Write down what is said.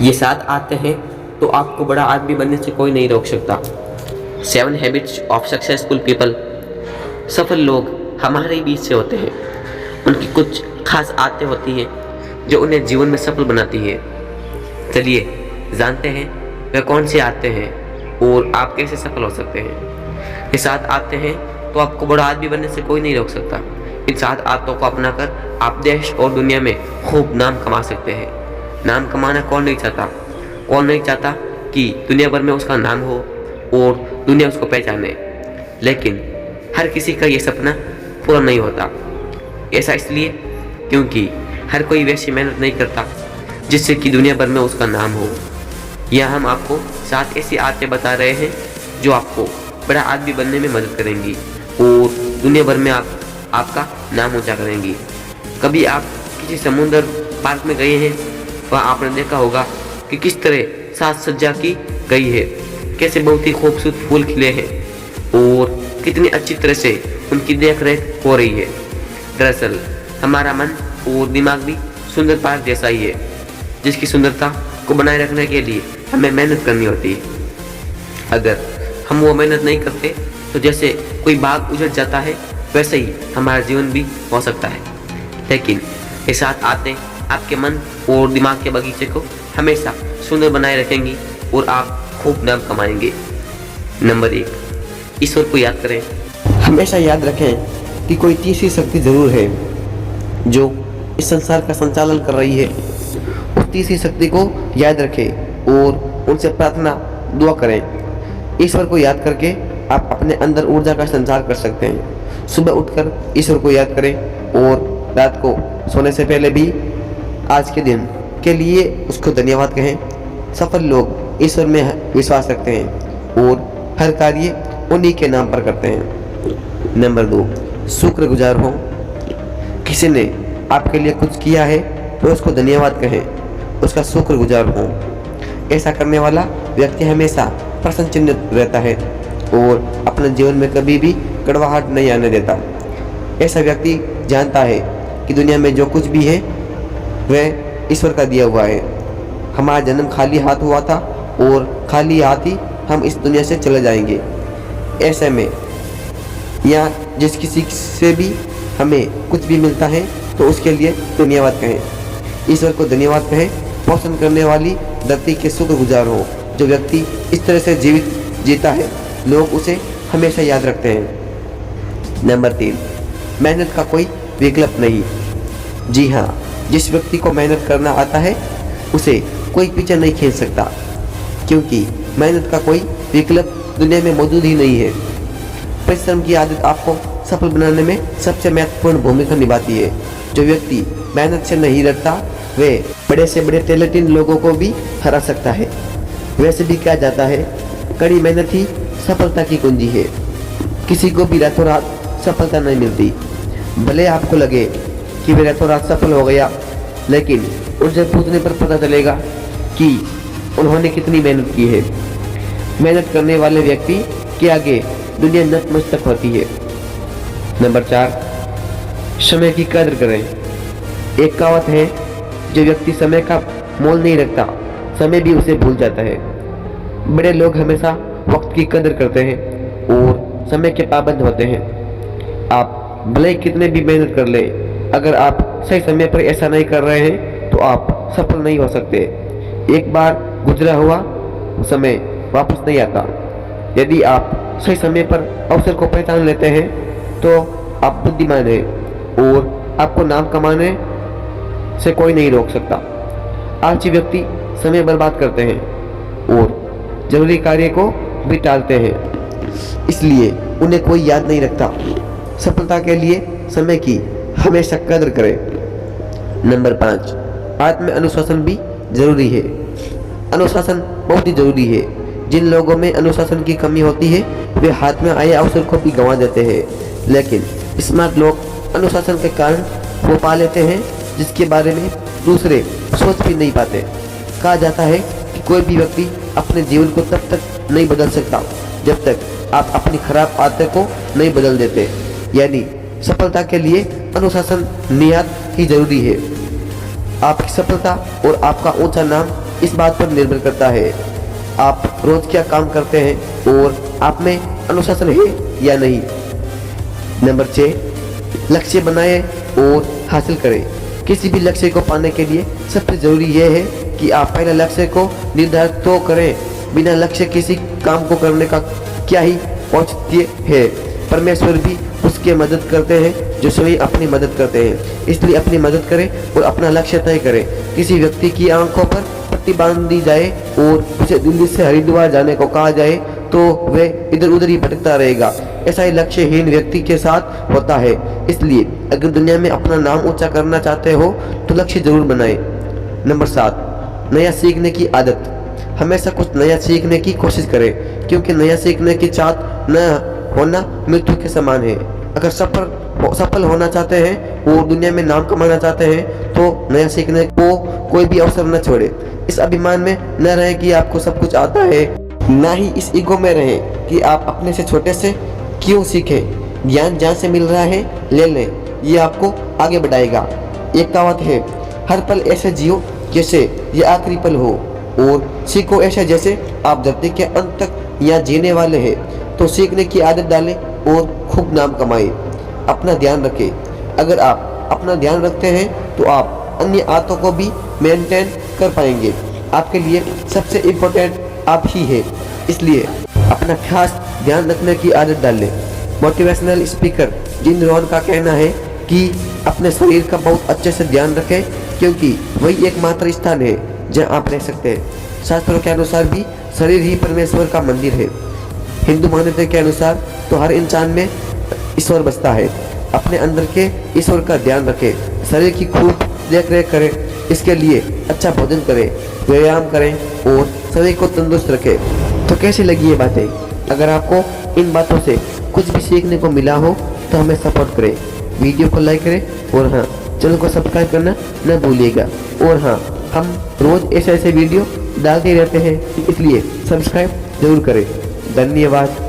ये साथ आते हैं तो आपको बड़ा आदमी बनने से कोई नहीं रोक सकता। 7 हैबिट्स ऑफ सक्सेसफुल पीपल। सफल लोग हमारे बीच से होते हैं। उनकी कुछ खास आदतें होती हैं जो उन्हें जीवन में सफल बनाती हैं। चलिए जानते हैं वे कौन सी आदतें हैं और आप कैसे सफल हो सकते हैं। ये 7 आदतें हैं तो आपको बड़ा आदमी बनने से कोई नहीं रोक सकता। इन 7 आदतों को अपनाकर आप देश और दुनिया में खूब नाम कमा सकते हैं। नाम कमाना कौन नहीं चाहता? कौन नहीं चाहता कि दुनिया भर में उसका नाम हो और दुनिया उसको पहचाने। लेकिन हर किसी का ये सपना पूरा नहीं होता। ऐसा इसलिए क्योंकि हर कोई वैसी मेहनत नहीं करता जिससे कि दुनिया भर में उसका नाम हो। यहाँ हम आपको 7 ऐसी आदतें बता रहे हैं जो आपको बड़ा आदमी बनने में मदद करेंगी और दुनिया भर में आपका नाम ऊंचा करेंगी। कभी आप किसी समुद्र पार्क में गए हैं? वहाँ आपने देखा होगा कि किस तरह साज सज्जा की गई है, कैसे बहुत ही खूबसूरत फूल खिले हैं और कितनी अच्छी तरह से उनकी देख रेख हो रही है। दरअसल हमारा मन और दिमाग भी सुंदर पार्क जैसा ही है, जिसकी सुंदरता को बनाए रखने के लिए हमें मेहनत करनी होती है। अगर हम वो मेहनत नहीं करते तो जैसे कोई बाग उजड़ जाता है वैसे ही हमारा जीवन भी हो सकता है। लेकिन ये 7 आदतें आपके मन और दिमाग के बगीचे को हमेशा सुंदर बनाए रखेंगी और आप खूब नाम कमाएंगे। नंबर 1, ईश्वर को याद करें। हमेशा याद रखें कि कोई तीसरी शक्ति जरूर है जो इस संसार का संचालन कर रही है। उस तीसरी शक्ति को याद रखें और उनसे प्रार्थना दुआ करें। ईश्वर को याद करके आप अपने अंदर ऊर्जा का संचार कर सकते हैं। सुबह उठकर ईश्वर को याद करें और रात को सोने से पहले भी आज के दिन के लिए उसको धन्यवाद कहें। सफल लोग ईश्वर में विश्वास रखते हैं और हर कार्य उन्हीं के नाम पर करते हैं। नंबर 2, शुक्रगुजार हो। किसी ने आपके लिए कुछ किया है तो उसको धन्यवाद कहें, उसका शुक्रगुजार हो। ऐसा करने वाला व्यक्ति हमेशा प्रसन्नचित्त रहता है और अपने जीवन में कभी भी कड़वाहट नहीं आने देता। ऐसा व्यक्ति जानता है कि दुनिया में जो कुछ भी है वह ईश्वर का दिया हुआ है। हमारा जन्म खाली हाथ हुआ था और खाली हाथ ही हम इस दुनिया से चले जाएंगे। ऐसे में या जिस किसी से भी हमें कुछ भी मिलता है तो उसके लिए धन्यवाद कहें। ईश्वर को धन्यवाद कहें। पोषण करने वाली धरती के शुक्रगुजार हो। जो व्यक्ति इस तरह से जीवित जीता है लोग उसे हमेशा याद रखते हैं। नंबर 3, मेहनत का कोई विकल्प नहीं। जी हाँ, जिस व्यक्ति को मेहनत करना आता है उसे कोई पीछे नहीं खींच सकता, क्योंकि मेहनत का कोई विकल्प दुनिया में मौजूद ही नहीं है। परिश्रम की आदत आपको सफल बनाने में सबसे महत्वपूर्ण भूमिका निभाती है। जो व्यक्ति मेहनत से नहीं डरता वह बड़े से बड़े टैलेंटेड लोगों को भी हरा सकता है। वैसे भी कहा जाता है कड़ी मेहनत ही सफलता की कुंजी है। किसी को भी रातों रात सफलता नहीं मिलती। भले आपको लगे कि वे रातों रात सफल हो गया, लेकिन उनसे पूछने पर पता चलेगा कि उन्होंने कितनी मेहनत की है। मेहनत करने वाले व्यक्ति के आगे दुनिया नतमस्तक होती है। नंबर 4, समय की कदर करें। एक कहावत है, जो व्यक्ति समय का मोल नहीं रखता समय भी उसे भूल जाता है। बड़े लोग हमेशा वक्त की कदर करते हैं और समय के पाबंद होते हैं। आप भले कितने भी मेहनत कर लें, अगर आप सही समय पर ऐसा नहीं कर रहे हैं तो आप सफल नहीं हो सकते। एक बार गुजरा हुआ समय वापस नहीं आता। यदि आप सही समय पर अवसर को पहचान लेते हैं तो आप बुद्धिमान हैं और आपको नाम कमाने से कोई नहीं रोक सकता। आलसी व्यक्ति समय बर्बाद करते हैं और जरूरी कार्य को भी टालते हैं, इसलिए उन्हें कोई याद नहीं रखता। सफलता के लिए समय की हमेशा कदर करें। नंबर 5, आत्म अनुशासन भी जरूरी है। अनुशासन बहुत ही जरूरी है। जिन लोगों में अनुशासन की कमी होती है वे हाथ में आए अवसर को भी गंवा देते हैं, लेकिन स्मार्ट लोग अनुशासन के कारण वो पा लेते हैं जिसके बारे में दूसरे सोच भी नहीं पाते। कहा जाता है कि कोई भी व्यक्ति अपने जीवन को तब तक नहीं बदल सकता जब तक आप अपनी खराब आदतों को नहीं बदल देते। यानी सफलता के लिए अनुशासन नियत ही जरूरी है। आपकी सफलता और आपका ऊंचा नाम इस बात पर निर्भर करता है आप रोज क्या काम करते हैं और आप में अनुशासन है या नहीं। नंबर 6, लक्ष्य बनाएं और हासिल करें। किसी भी लक्ष्य को पाने के लिए सबसे जरूरी यह है कि आप पहले लक्ष्य को निर्धारित तो करें। बिना लक्ष्य किसी काम को करने का क्या ही औचित्य है। परमेश्वर भी उसकी मदद करते हैं जो स्वयं अपनी मदद करते हैं। इसलिए अपनी मदद करें और अपना लक्ष्य तय करें। किसी व्यक्ति की आंखों पर पट्टी बांध दी जाए और उसे दिल्ली से हरिद्वार जाने को कहा जाए तो वह इधर उधर ही भटकता रहेगा। ऐसा ही लक्ष्यहीन व्यक्ति के साथ होता है। इसलिए अगर दुनिया में अपना नाम ऊंचा करना चाहते हो तो लक्ष्य जरूर बनाएं। नंबर 7, नया सीखने की आदत। हमेशा कुछ नया सीखने की कोशिश करें, क्योंकि नया सीखने की चाहत न होना मृत्यु के समान है। अगर सफल होना चाहते हैं और दुनिया में नाम कमाना चाहते हैं तो नया सीखने को कोई भी अवसर न छोड़े। इस अभिमान में न रहें कि आपको सब कुछ आता है, ना ही इस ईगो में रहें कि आप अपने से छोटे से क्यों सीखें। ज्ञान जहाँ से मिल रहा है ले लें, ये आपको आगे बढ़ाएगा। एक कहावत है, हर पल ऐसे जियो जैसे ये आखिरी पल हो और सीखो ऐसे जैसे आप धरती के अंत तक यहाँ जीने वाले हैं। तो सीखने की आदत डालें और खूब नाम कमाएं। अपना ध्यान रखें। अगर आप अपना ध्यान रखते हैं तो आप अन्य आदतों को भी मेंटेन कर पाएंगे। आपके लिए सबसे इम्पोर्टेंट आप ही है, इसलिए अपना खास ध्यान रखने की आदत डालें। मोटिवेशनल स्पीकर जिन रोहन का कहना है कि अपने शरीर का बहुत अच्छे से ध्यान रखें, क्योंकि वही एकमात्र स्थान है जहां आप रह सकते हैं। शास्त्रों के अनुसार भी शरीर ही परमेश्वर का मंदिर है। हिंदू मान्यता के अनुसार तो हर इंसान में ईश्वर बसता है। अपने अंदर के ईश्वर का ध्यान रखें। शरीर की खूब देख रेख करें, इसके लिए अच्छा भोजन करें, व्यायाम करें और शरीर को तंदुरुस्त रखें। तो कैसी लगी ये बातें? अगर आपको इन बातों से कुछ भी सीखने को मिला हो तो हमें सपोर्ट करें, वीडियो को लाइक करें और हाँ, चैनल को सब्सक्राइब करना न भूलिएगा। और हाँ, हम रोज ऐसे वीडियो डालते रहते हैं, इसलिए सब्सक्राइब जरूर करें। धन्यवाद।